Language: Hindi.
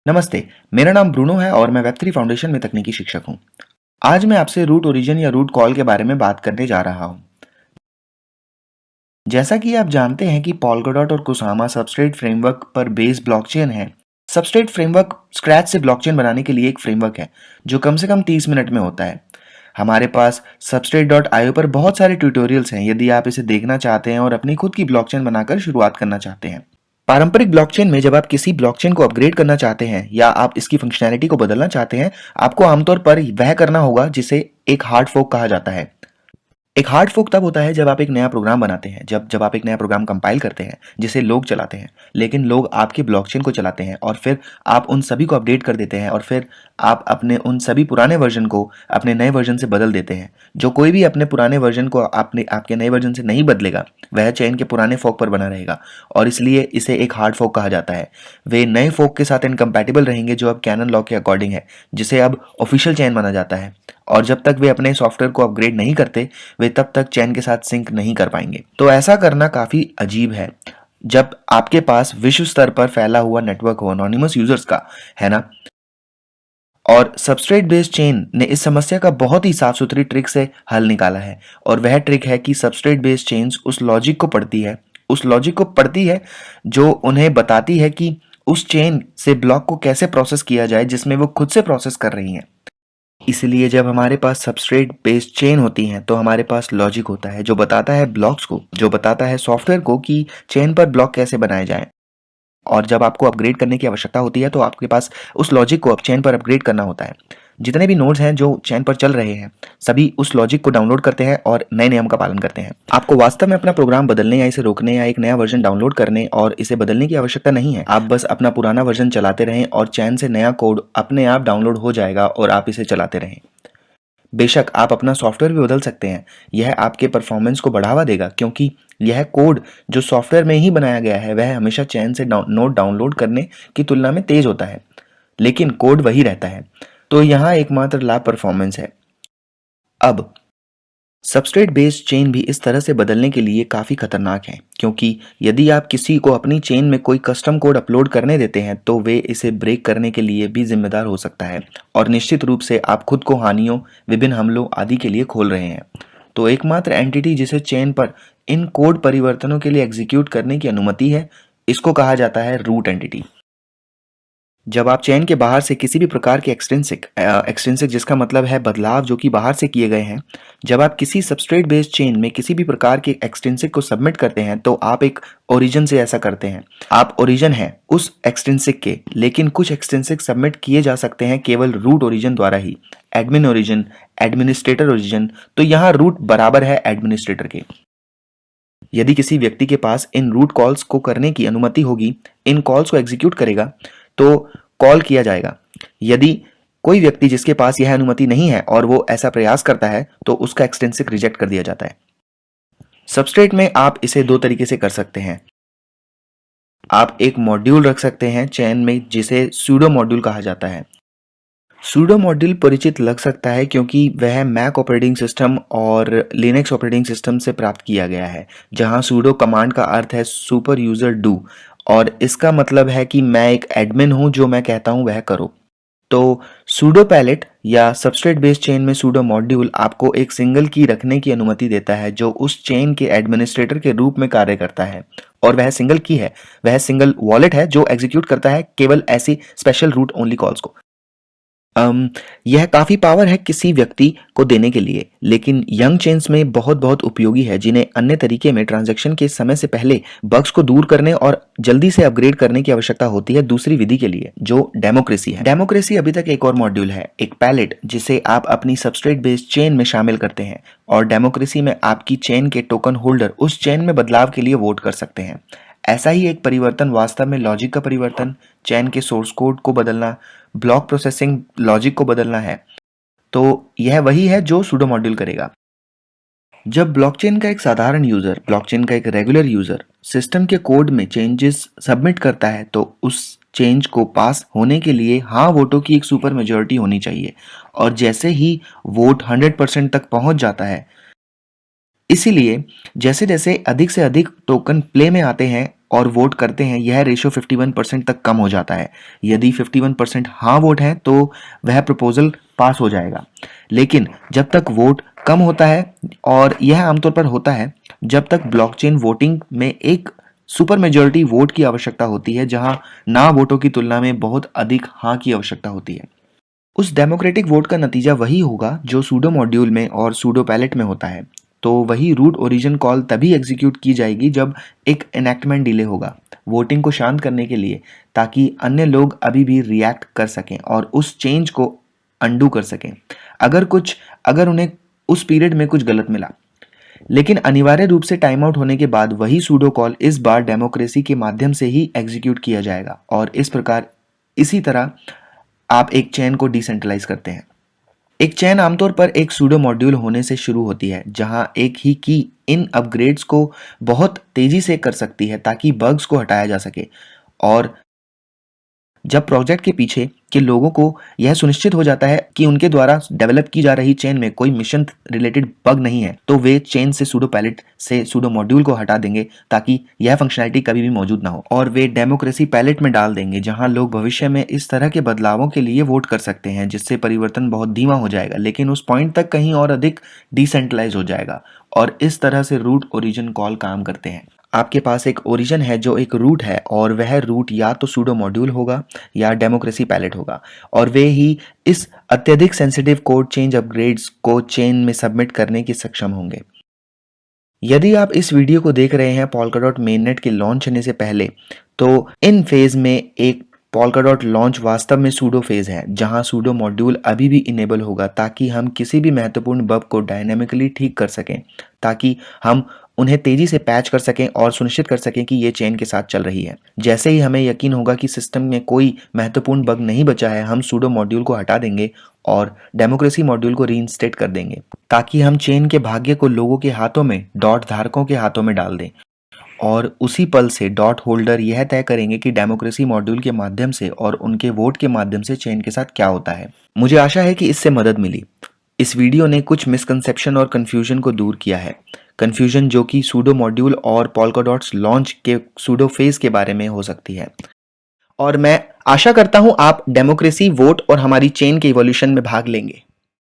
नमस्ते, मेरा नाम ब्रूनो है और मैं वेब3 फाउंडेशन में तकनीकी शिक्षक हूँ। आज मैं आपसे रूट ओरिजिन या रूट कॉल के बारे में बात करने जा रहा हूँ। जैसा कि आप जानते हैं कि पोल्काडॉट और कुसामा सबस्ट्रेट फ्रेमवर्क पर बेस्ड ब्लॉकचेन है। सबस्ट्रेट फ्रेमवर्क स्क्रैच से ब्लॉकचेन बनाने के लिए एक फ्रेमवर्क है, जो कम से कम 30 मिनट में होता है। हमारे पास substrate.io पर बहुत सारे ट्यूटोरियल्स हैं यदि आप इसे देखना चाहते हैं और अपनी खुद की ब्लॉकचेन बनाकर शुरुआत करना चाहते हैं। पारंपरिक ब्लॉकचेन में जब आप किसी ब्लॉकचेन को अपग्रेड करना चाहते हैं या आप इसकी फंक्शनैलिटी को बदलना चाहते हैं, आपको आमतौर पर वह करना होगा जिसे एक हार्ड फोक कहा जाता है। एक हार्ड फोक तब होता है जब आप एक नया प्रोग्राम बनाते हैं, जब आप एक नया प्रोग्राम कंपाइल करते हैं जिसे लोग चलाते हैं, लेकिन लोग आपके ब्लॉकचेन को चलाते हैं और फिर आप उन सभी को अपडेट कर देते हैं और फिर आप अपने उन सभी पुराने वर्जन को अपने नए वर्जन से बदल देते हैं। जो कोई भी अपने पुराने वर्जन को आपके नए वर्जन से नहीं बदलेगा, वह चेन के पुराने फोक पर बना रहेगा और इसलिए इसे एक हार्ड फोक कहा जाता है। वे नए फोक के साथ इनकम्पैटिबल रहेंगे जो अब कैनन लॉ के अकॉर्डिंग है, जिसे अब ऑफिशियल चेन माना जाता है। और जब तक वे अपने सॉफ्टवेयर को अपग्रेड नहीं करते, वे तब तक चैन के साथ सिंक नहीं कर पाएंगे। तो ऐसा करना काफी अजीब है जब आपके पास विश्व स्तर पर फैला हुआ नेटवर्क हो एनोनिमस यूजर्स का, है ना। और सबस्ट्रेट बेस्ड चेन ने इस समस्या का बहुत ही साफ सुथरी ट्रिक से हल निकाला है और वह ट्रिक है कि सबस्ट्रेट बेस्ड चेन्स उस लॉजिक को पढ़ती है जो उन्हें बताती है कि उस चेन से ब्लॉक को कैसे प्रोसेस किया जाए जिसमें वो खुद से प्रोसेस कर रही हैं। इसलिए जब हमारे पास सबस्ट्रेट बेस्ड चेन होती हैं तो हमारे पास लॉजिक होता है जो बताता है ब्लॉक्स को, जो बताता है सॉफ्टवेयर को कि चेन पर ब्लॉक कैसे बनाए जाएं। और जब आपको अपग्रेड करने की आवश्यकता होती है तो आपके पास उस लॉजिक को अब चेन पर अपग्रेड करना होता है। जितने भी नोड्स हैं जो चेन पर चल रहे हैं, सभी उस लॉजिक को डाउनलोड करते हैं और नए नियम का पालन करते हैं। आपको वास्तव में अपना प्रोग्राम बदलने या इसे रोकने या एक नया वर्जन डाउनलोड करने और इसे बदलने की आवश्यकता नहीं है। आप बस अपना पुराना वर्जन चलाते रहें और चेन से नया कोड अपने आप डाउनलोड हो जाएगा और आप इसे चलाते रहें। बेशक आप अपना सॉफ्टवेयर भी बदल सकते हैं। यह आपके परफॉर्मेंस को बढ़ावा देगा क्योंकि यह कोड जो सॉफ्टवेयर में ही बनाया गया है वह हमेशा चैन से नोड डाउनलोड करने की तुलना में तेज होता है, लेकिन कोड वही रहता है। तो यहाँ एकमात्र लाभ परफॉर्मेंस है। अब सबस्ट्रेट बेस्ड चेन भी इस तरह से बदलने के लिए काफ़ी खतरनाक है क्योंकि यदि आप किसी को अपनी चेन में कोई कस्टम कोड अपलोड करने देते हैं तो वे इसे ब्रेक करने के लिए भी जिम्मेदार हो सकता है और निश्चित रूप से आप खुद को हानियों, विभिन्न हमलों आदि के लिए खोल रहे हैं। तो एकमात्र एंटिटी जिसे चेन पर इन कोड परिवर्तनों के लिए एग्जीक्यूट करने की अनुमति है, इसको कहा जाता है रूट एंटिटी। जब आप चेन के बाहर से किसी भी प्रकार के एक्सट्रिंसिक जिसका मतलब है बदलाव जो कि बाहर से किए गए हैं, जब आप किसी सबस्ट्रेट बेस्ड चेन में किसी भी प्रकार के एक्सट्रिंसिक को सबमिट करते हैं तो आप एक ओरिजिन से ऐसा करते हैं। आप ओरिजिन हैं उस एक्सट्रिंसिक के, लेकिन कुछ एक्सट्रिंसिक सबमिट किए जा सकते हैं केवल रूट ओरिजिन द्वारा ही। एडमिन ओरिजिन, एडमिनिस्ट्रेटर ओरिजिन, तो यहाँ रूट बराबर है एडमिनिस्ट्रेटर के। यदि किसी व्यक्ति के पास इन रूट कॉल्स को करने की अनुमति होगी, इन कॉल्स को एग्जीक्यूट करेगा तो कॉल किया जाएगा। यदि कोई व्यक्ति जिसके पास यह अनुमति नहीं है और वो ऐसा प्रयास करता है तो उसका एक्सटेंसिक रिजेक्ट कर दिया जाता है। सबस्ट्रेट में आप इसे दो तरीके से कर सकते हैं। आप एक मॉड्यूल रख सकते हैं चेन में जिसे सूडो मॉड्यूल कहा जाता है। सूडो मॉड्यूल परिचित लग सकता है क्योंकि वह मैक ऑपरेटिंग सिस्टम और लिनक्स ऑपरेटिंग सिस्टम से प्राप्त किया गया है, जहां सूडो कमांड का अर्थ है सुपर यूजर डू और इसका मतलब है कि मैं एक एडमिन हूं, जो मैं कहता हूं वह करो। तो सूडो पैलेट या सबस्ट्रेट बेस्ड चेन में सूडो मॉड्यूल आपको एक सिंगल की रखने की अनुमति देता है जो उस चेन के एडमिनिस्ट्रेटर के रूप में कार्य करता है। और वह सिंगल की है, वह सिंगल वॉलेट है जो एग्जीक्यूट करता है केवल ऐसी स्पेशल रूट ओनली कॉल्स को। यह काफ़ी पावर है किसी व्यक्ति को देने के लिए, लेकिन यंग चेन्स में बहुत बहुत उपयोगी है जिन्हें अन्य तरीके में ट्रांजैक्शन के समय से पहले बग्स को दूर करने और जल्दी से अपग्रेड करने की आवश्यकता होती है दूसरी विधि के लिए, जो डेमोक्रेसी है। डेमोक्रेसी अभी तक एक और मॉड्यूल है, एक पैलेट जिसे आप अपनी सबस्ट्रेट बेस्ड चेन में शामिल करते हैं और डेमोक्रेसी में आपकी चेन के टोकन होल्डर उस चेन में बदलाव के लिए वोट कर सकते हैं। ऐसा ही एक परिवर्तन वास्तव में लॉजिक का परिवर्तन, चेन के सोर्स कोड को बदलना, ब्लॉक प्रोसेसिंग लॉजिक को बदलना है। तो यह वही है जो सूडो मॉड्यूल करेगा। जब ब्लॉकचेन का एक साधारण यूजर, ब्लॉकचेन का एक रेगुलर यूजर सिस्टम के कोड में चेंजेस सबमिट करता है तो उस चेंज को पास होने के लिए हाँ वोटों की एक सुपर मेजॉरिटी होनी चाहिए और जैसे ही वोट 100% तक पहुंच जाता है, इसीलिए जैसे जैसे अधिक से अधिक टोकन प्ले में आते हैं और वोट करते हैं, यह रेशियो 51% तक कम हो जाता है। यदि 51% हाँ वोट हैं तो वह प्रपोजल पास हो जाएगा। लेकिन जब तक वोट कम होता है, और यह आमतौर पर होता है जब तक ब्लॉकचेन वोटिंग में एक सुपर मेजॉरिटी वोट की आवश्यकता होती है, जहां ना वोटों की तुलना में बहुत अधिक हाँ की आवश्यकता होती है। उस डेमोक्रेटिक वोट का नतीजा वही होगा जो सूडो मॉड्यूल में और सूडो पैलेट में होता है। तो वही रूट ओरिजिन कॉल तभी एग्जीक्यूट की जाएगी जब एक एनेक्टमेंट डिले होगा, वोटिंग को शांत करने के लिए, ताकि अन्य लोग अभी भी रिएक्ट कर सकें और उस चेंज को अंडू कर सकें अगर उन्हें उस पीरियड में कुछ गलत मिला। लेकिन अनिवार्य रूप से टाइम आउट होने के बाद वही सूडो कॉल इस बार डेमोक्रेसी के माध्यम से ही एग्जीक्यूट किया जाएगा, और इसी तरह आप एक चेन को डिसेंट्रलाइज करते हैं। एक चेन आमतौर पर एक सूडो मॉड्यूल होने से शुरू होती है, जहां एक ही की इन अपग्रेड्स को बहुत तेजी से कर सकती है ताकि बग्स को हटाया जा सके। और जब प्रोजेक्ट के पीछे के लोगों को यह सुनिश्चित हो जाता है कि उनके द्वारा डेवलप की जा रही चेन में कोई मिशन रिलेटेड बग नहीं है, तो वे चेन से सूडो पैलेट से सूडो मॉड्यूल को हटा देंगे ताकि यह फंक्शनैलिटी कभी भी मौजूद ना हो, और वे डेमोक्रेसी पैलेट में डाल देंगे, जहां लोग भविष्य में इस तरह के बदलावों के लिए वोट कर सकते हैं, जिससे परिवर्तन बहुत धीमा हो जाएगा, लेकिन उस पॉइंट तक कहीं और अधिक डिसेंट्रलाइज हो जाएगा। और इस तरह से रूट ओरिजिन कॉल काम करते हैं। आपके पास एक ओरिजिन है जो एक रूट है, और वह रूट या तो सूडो मॉड्यूल होगा या डेमोक्रेसी पैलेट होगा, और वे ही इस अत्यधिक सेंसिटिव कोड चेंज अपग्रेड्स को चेन में सबमिट करने के सक्षम होंगे। यदि आप इस वीडियो को देख रहे हैं पोल्काडॉट मेननेट के लॉन्च होने से पहले, तो इन फेज में एक पोल्काडॉट लॉन्च वास्तव में सूडो फेज है, जहां सूडो मॉड्यूल अभी भी इनेबल होगा ताकि हम किसी भी महत्वपूर्ण बग को डायनामिकली ठीक कर सकें, ताकि हम उन्हें तेजी से पैच कर सकें और सुनिश्चित कर सकें कि ये चेन के साथ चल रही है। जैसे ही हमें यकीन होगा कि सिस्टम में कोई महत्वपूर्ण बग नहीं बचा है, हम सूडो मॉड्यूल को हटा देंगे और डेमोक्रेसी मॉड्यूल को रीइंस्टेट कर देंगे, ताकि हम चेन के भाग्य को लोगों के हाथों में, डॉट धारकों के हाथों में डाल दें। और उसी पल से डॉट होल्डर यह तय करेंगे कि डेमोक्रेसी मॉड्यूल के माध्यम से और उनके वोट के माध्यम से चेन के साथ क्या होता है। मुझे आशा है कि इससे मदद मिली। इस वीडियो ने कुछ मिसकंसेप्शन और कंफ्यूजन को दूर किया है। कंफ्यूजन जो कि सूडो मॉड्यूल और पोल्काडॉट्स लॉन्च के सूडो फेज के बारे में हो सकती है। और मैं आशा करता हूं आप डेमोक्रेसी, वोट और हमारी चेन के इवोल्यूशन में भाग लेंगे।